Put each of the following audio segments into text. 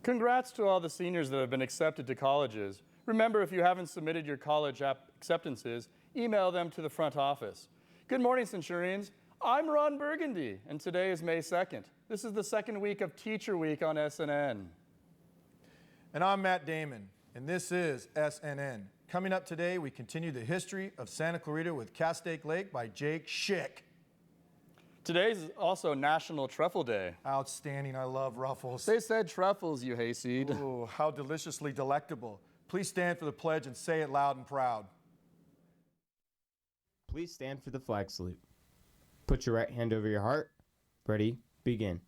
Congrats to all the seniors that have been accepted to colleges. Remember, if you haven't submitted your college acceptances, email them to the front office. Good morning, Centurions. I'm Ron Burgundy, and today is May 2nd. This is the second week of Teacher Week on SNN. And I'm Matt Damon, and this is SNN. Coming up today, we continue the history of Santa Clarita with Castaic Lake by Jake Schick. Today is also National Truffle Day. Outstanding, I love ruffles. They said truffles, you hayseed. Ooh, how deliciously delectable. Please stand for the pledge and say it loud and proud. Please stand for the flag salute. Put your right hand over your heart. Ready, begin.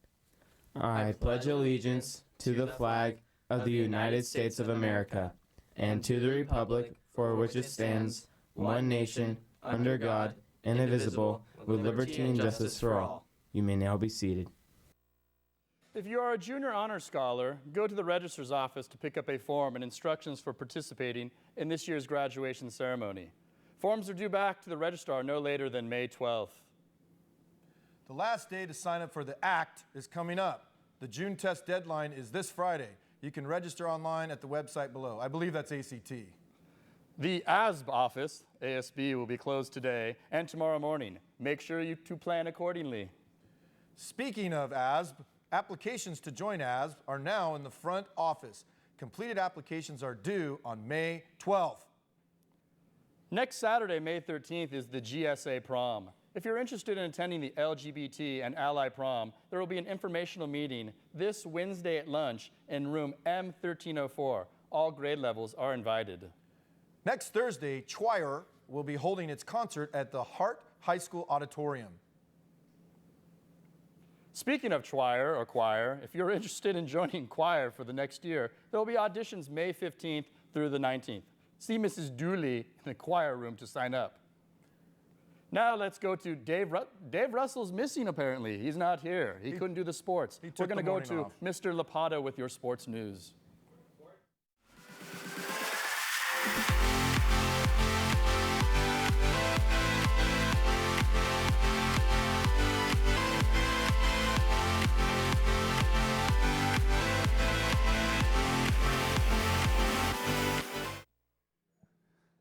I pledge allegiance to the flag of the United States of America and to the republic for which it stands, one nation, under God, indivisible, with liberty and justice for all. You may now be seated. If you are a junior honor scholar, go to the registrar's office to pick up a form and instructions for participating in this year's graduation ceremony. Forms are due back to the registrar no later than May 12th. The last day to sign up for the ACT is coming up. The June test deadline is this Friday. You can register online at the website below. I believe that's ACT. The ASB office, ASB, will be closed today and tomorrow morning. Make sure you to plan accordingly. Speaking of ASB, applications to join ASB are now in the front office. Completed applications are due on May 12th. Next Saturday, May 13th, is the GSA prom. If you're interested in attending the LGBT and Ally prom, there will be an informational meeting this Wednesday at lunch in room M1304. All grade levels are invited. Next Thursday, Choir will be holding its concert at the Hart High School Auditorium. Speaking of choir or choir, if you're interested in joining choir for the next year, there will be auditions May 15th through the 19th. See Mrs. Dooley in the choir room to sign up. Now let's go to Dave Russell's missing apparently. He's not here. He couldn't do the sports. We're going to go to Mr. Lopata with your sports news.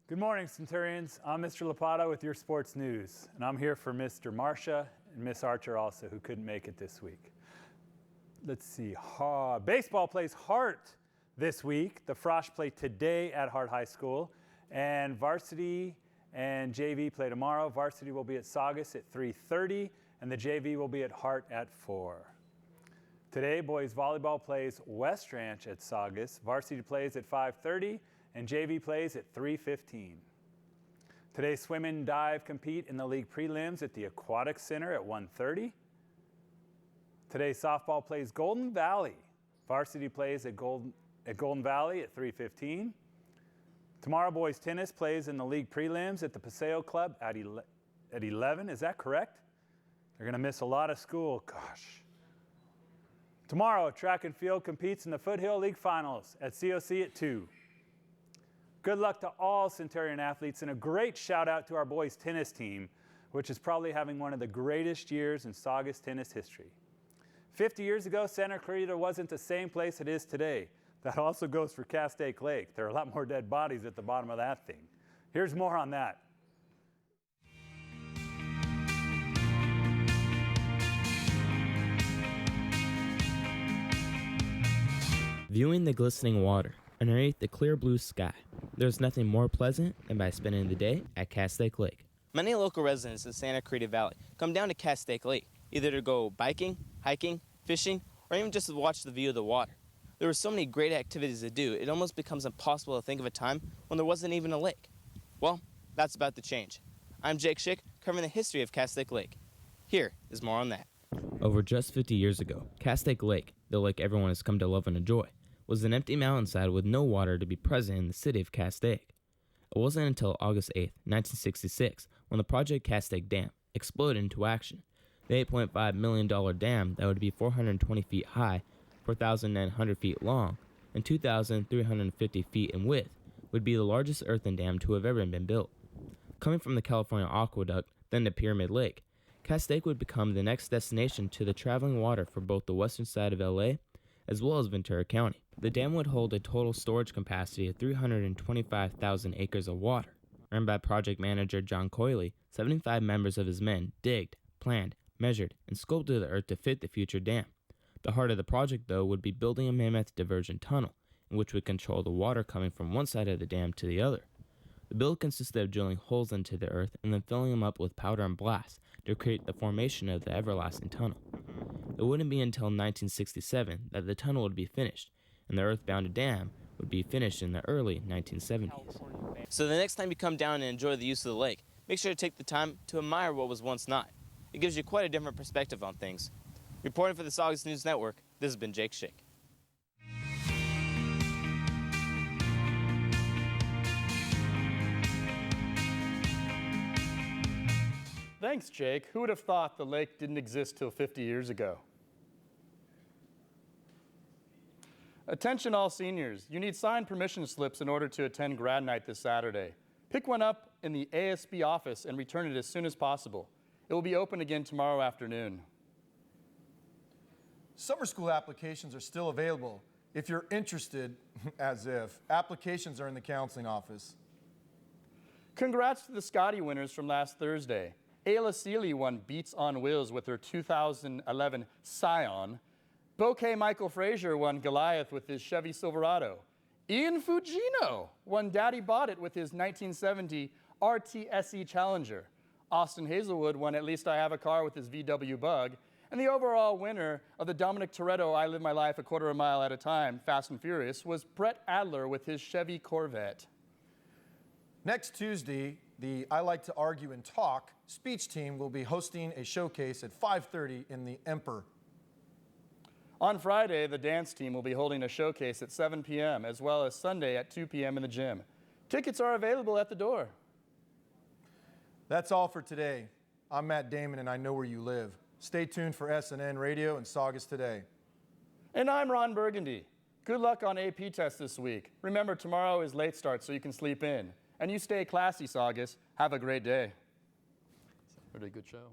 Good morning, Centurions. I'm Mr. Lopata with your sports news, and I'm here for Mr. Marcia and Miss Archer also, who couldn't make it this week. Let's see. Baseball plays Hart this week. The Frosh play today at Hart High School, and varsity and JV play tomorrow. Varsity will be at Saugus at 3:30, and the JV will be at Hart at 4. Today, boys volleyball plays West Ranch at Saugus. Varsity plays at 5:30. And JV plays at 3:15. Today, swim and dive compete in the league prelims at the Aquatic Center at 1:30. Today, softball plays Golden Valley. Varsity plays at Golden Valley at 3:15. Tomorrow, boys tennis plays in the league prelims at the Paseo Club at 11. Is that correct? They're going to miss a lot of school. Gosh. Tomorrow, track and field competes in the Foothill League Finals at COC at 2. Good luck to all Centurion athletes, and a great shout out to our boys tennis team, which is probably having one of the greatest years in Saugus tennis history. 50 years ago, Santa Clarita wasn't the same place it is today. That also goes for Castaic Lake. There are a lot more dead bodies at the bottom of that thing. Here's more on that. Viewing the glistening water underneath the clear blue sky, there's nothing more pleasant than by spending the day at Castaic Lake. Many local residents of Santa Clarita Valley come down to Castaic Lake, either to go biking, hiking, fishing, or even just to watch the view of the water. There were so many great activities to do, it almost becomes impossible to think of a time when there wasn't even a lake. Well, that's about to change. I'm Jake Schick, covering the history of Castaic Lake. Here is more on that. Over just 50 years ago, Castaic Lake, the lake everyone has come to love and enjoy, was an empty mountainside with no water to be present in the city of Castaic. It wasn't until August 8, 1966, when the Project Castaic Dam exploded into action. The $8.5 million dam that would be 420 feet high, 4,900 feet long, and 2,350 feet in width would be the largest earthen dam to have ever been built. Coming from the California Aqueduct, then to Pyramid Lake, Castaic would become the next destination to the traveling water for both the western side of LA as well as Ventura County. The dam would hold a total storage capacity of 325,000 acres of water. Run by project manager John Coyley, 75 members of his men digged, planned, measured, and sculpted the earth to fit the future dam. The heart of the project, though, would be building a mammoth diversion tunnel, in which would control the water coming from one side of the dam to the other. The build consisted of drilling holes into the earth and then filling them up with powder and blast to create the formation of the everlasting tunnel. It wouldn't be until 1967 that the tunnel would be finished, and the earth-bounded dam would be finished in the early 1970s. So the next time you come down and enjoy the use of the lake, make sure to take the time to admire what was once not. It gives you quite a different perspective on things. Reporting for the Saugus News Network, this has been Jake Schick. Thanks, Jake. Who would have thought the lake didn't exist till 50 years ago? Attention all seniors. You need signed permission slips in order to attend grad night this Saturday. Pick one up in the ASB office and return it as soon as possible. It will be open again tomorrow afternoon. Summer school applications are still available. If you're interested, as if, applications are in the counseling office. Congrats to the Scotty winners from last Thursday. Ayla Seeley won Beats on Wheels with her 2011 Scion. Bouquet Michael Frazier won Goliath with his Chevy Silverado. Ian Fugino won Daddy Bought It with his 1970 RTSE Challenger. Austin Hazelwood won At Least I Have a Car with his VW Bug. And the overall winner of the Dominic Toretto I Live My Life a Quarter of a Mile at a Time, Fast and Furious, was Brett Adler with his Chevy Corvette. Next Tuesday, the I Like to Argue and Talk speech team will be hosting a showcase at 5:30 in the Emperor. On Friday, the dance team will be holding a showcase at 7 p.m., as well as Sunday at 2 p.m. in the gym. Tickets are available at the door. That's all for today. I'm Matt Damon, and I know where you live. Stay tuned for SNN Radio and Saugus Today. And I'm Ron Burgundy. Good luck on AP test this week. Remember, tomorrow is late start, so you can sleep in. And you stay classy, Saugus. Have a great day. It's a really good show.